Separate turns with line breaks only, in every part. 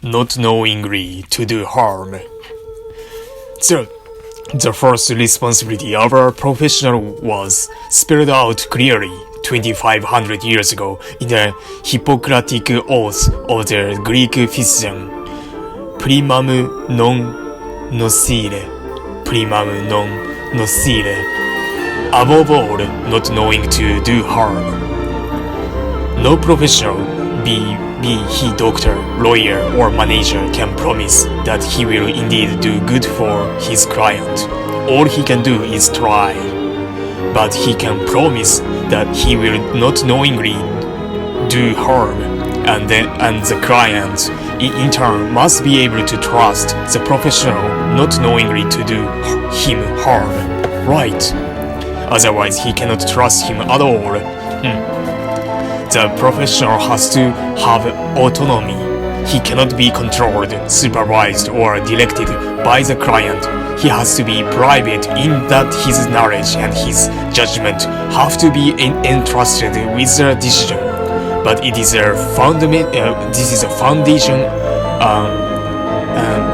not knowingly to do harm. The first responsibility of a professional was spelled out clearly 2500 years ago in the Hippocratic Oath of the Greek physician, primum non nocere, primum non nocere, above all, not knowing to do harm. No professional, be he doctor, lawyer, or manager, can promise that he will indeed do good for his client. All he can do is try. But he can promise that he will not knowingly do harm, and the client, in turn, must be able to trust the professional not knowingly to do him harm. Right? Otherwise, he cannot trust him at all. The professional has to have autonomy. He cannot be controlled, supervised, or directed by the client. He has to be private in that his knowledge and his judgment have to be entrusted with the decision. But it is a this is a foundation.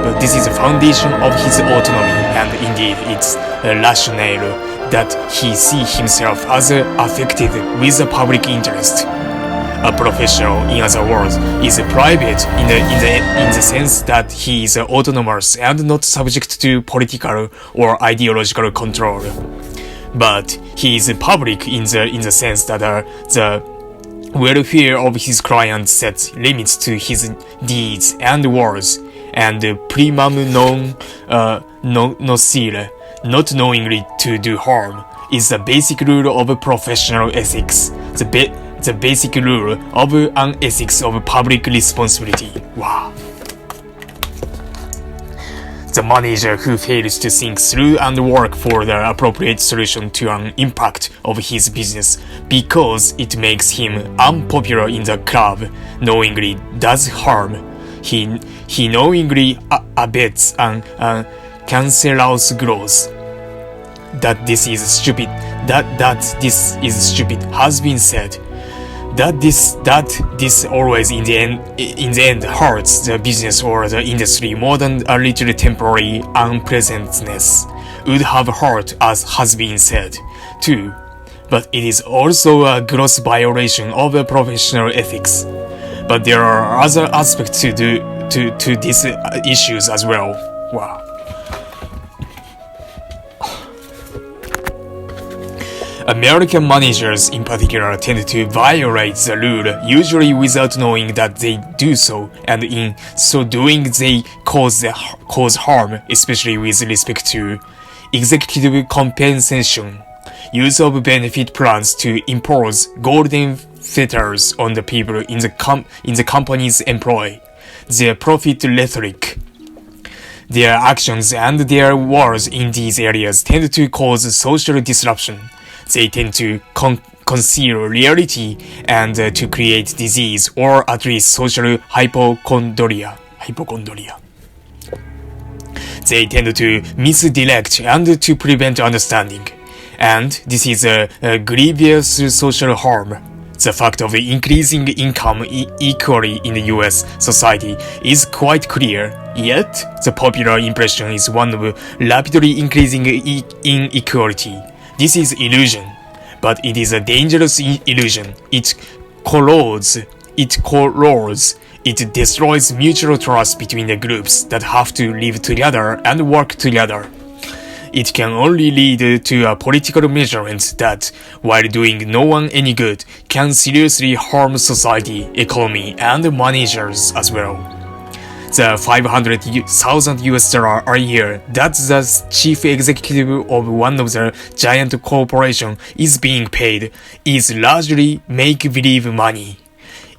But this is a foundation of his autonomy, and indeed it's rational that he see himself as affected with the public interest. A professional, in other words, is private in the sense that he is autonomous and not subject to political or ideological control. But he is public in the sense that the welfare of his client sets limits to his deeds and words, and primum non nocere, not knowingly to do harm, is the basic rule of professional ethics. The basic rule of an ethics of public responsibility. Wow. The manager who fails to think through and work for the appropriate solution to an impact of his business because it makes him unpopular in the club knowingly does harm. He knowingly abets an cancerous growth. That this is stupid has been said. That this always in the end hurts the business or the industry more than a little temporary unpleasantness would have hurt, as has been said too. But it is also a gross violation of professional ethics. But there are other aspects to these issues as well. Wow. American managers in particular tend to violate the rule, usually without knowing that they do so, and in so doing they cause harm, especially with respect to executive compensation, use of benefit plans to impose golden fetters on the people in the company's employ, their profit rhetoric. Their actions and their words in these areas tend to cause social disruption. They tend to conceal reality and to create disease or at least social hypochondria. They tend to misdirect and to prevent understanding. And this is a grievous social harm. The fact of increasing income equally in the US society is quite clear, yet the popular impression is one of rapidly increasing inequality. This is illusion, but it is a dangerous illusion. It corrodes, it destroys mutual trust between the groups that have to live together and work together. It can only lead to a political measurement that, while doing no one any good, can seriously harm society, economy, and managers as well. The $500,000 a year that the chief executive of one of the giant corporations is being paid is largely make-believe money.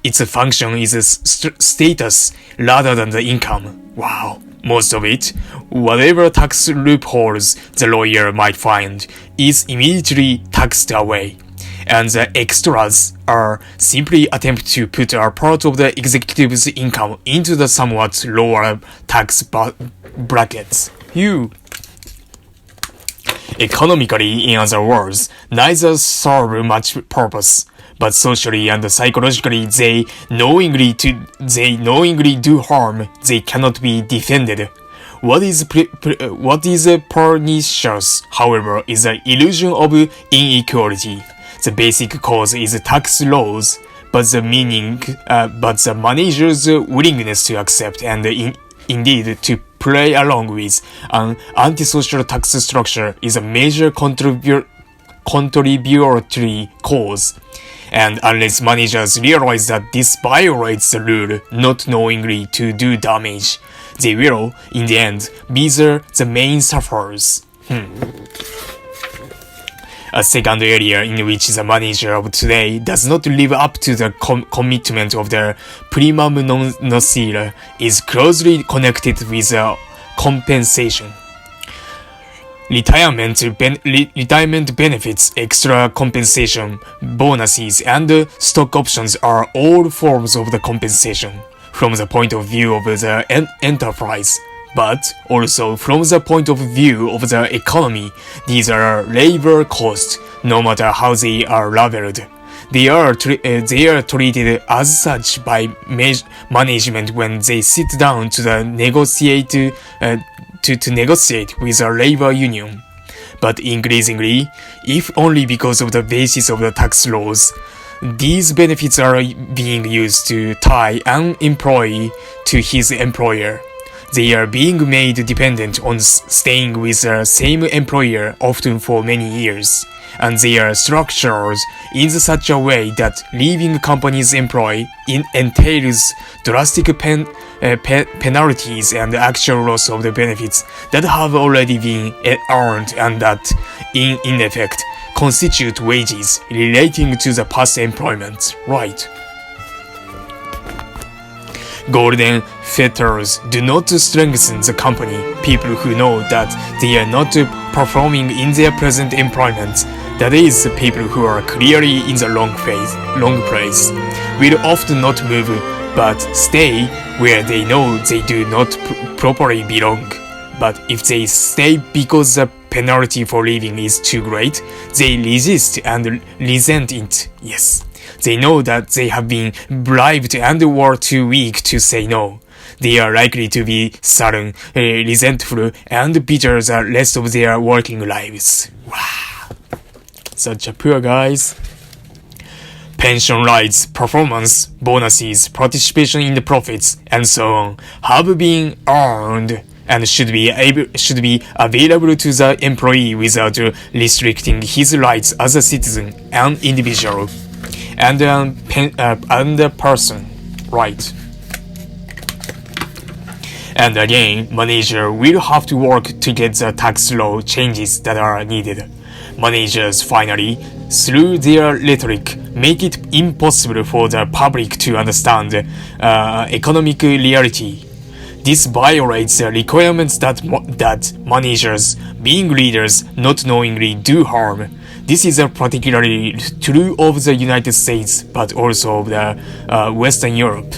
Its function is a status rather than the income. Wow. Most of it, whatever tax loopholes the lawyer might find, is immediately taxed away. And the extras are simply attempt to put a part of the executive's income into the somewhat lower tax brackets. Economically, in other words, neither serve much purpose, but socially and psychologically they knowingly do harm. They cannot be defended. What is pernicious, however, is the illusion of inequality. The basic cause is tax laws, but the manager's willingness to accept and indeed to play along with an antisocial tax structure is a major contributory cause. And unless managers realize that this violates the rule not knowingly to do damage, they will, in the end, be the main sufferers. A second area in which the manager of today does not live up to the commitment of the primum non nocere is closely connected with compensation. Retirement benefits, extra compensation, bonuses, and stock options are all forms of the compensation from the point of view of the enterprise, but also from the point of view of the economy. These are labor costs, no matter how they are labeled. They are treated as such by management when they sit down to negotiate with a labor union. But increasingly, if only because of the basis of the tax laws, these benefits are being used to tie an employee to his employer. They are being made dependent on staying with the same employer, often for many years, and they are structured in such a way that leaving company's employee entails drastic penalties and actual loss of the benefits that have already been earned and that, in effect, constitute wages relating to the past employment. Right. Golden fetters do not strengthen the company. People who know that they are not performing in their present employment, that is, people who are clearly in the wrong place, will often not move but stay where they know they do not properly belong. But if they stay because the penalty for leaving is too great, they resist and resent it. Yes. They know that they have been bribed and were too weak to say no. They are likely to be sullen, resentful, and bitter the rest of their working lives. Wow. Such a poor guys. Pension rights, performance, bonuses, participation in the profits, and so on have been earned and should be available to the employee without restricting his rights as a citizen, an individual, and a person, right? And again, manager will have to work to get the tax law changes that are needed. Managers finally, through their rhetoric, make it impossible for the public to understand economic reality. This violates the requirements that managers, being leaders, not knowingly do harm. This is particularly true of the United States, but also of the Western Europe.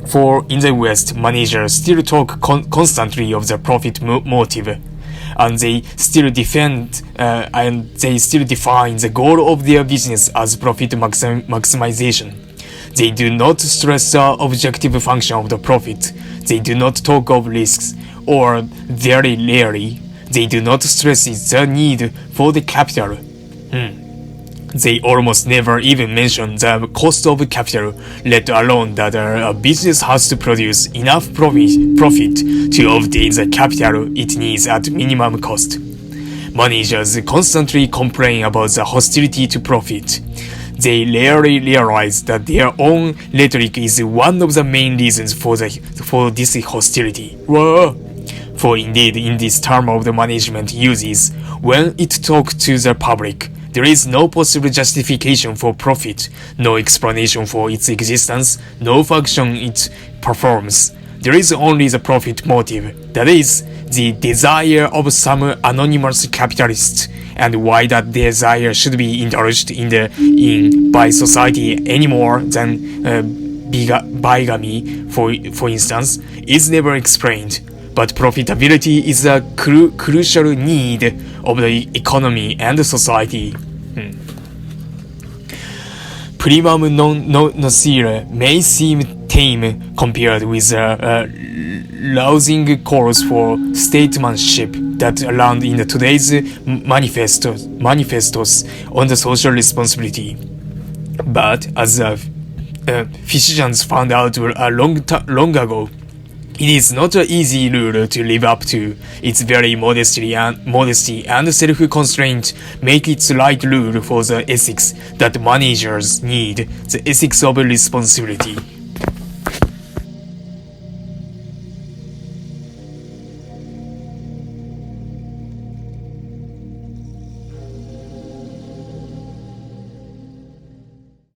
For in the West, managers still talk constantly of the profit motive, and they still define the goal of their business as profit maximization. They do not stress the objective function of the profit. They do not talk of risks, or very rarely, they do not stress the need for the capital. They almost never even mention the cost of capital, let alone that a business has to produce enough profit to obtain the capital it needs at minimum cost. Managers constantly complain about the hostility to profit. They rarely realize that their own rhetoric is one of the main reasons for this hostility. Whoa. For indeed, in this term of the management uses, when it talks to the public, there is no possible justification for profit, no explanation for its existence, no function it performs. There is only the profit motive, that is, the desire of some anonymous capitalist, and why that desire should be indulged in by society any more than bigamy, for instance, is never explained. But profitability is a crucial need of the economy and society. primum non nocere may seem tame compared with a rousing course for statesmanship that around in today's manifestos on the social responsibility. But as physicians found out long ago, it is not an easy rule to live up to. Its very modesty and self-constraint make it the right rule for the ethics that managers need, the ethics of responsibility.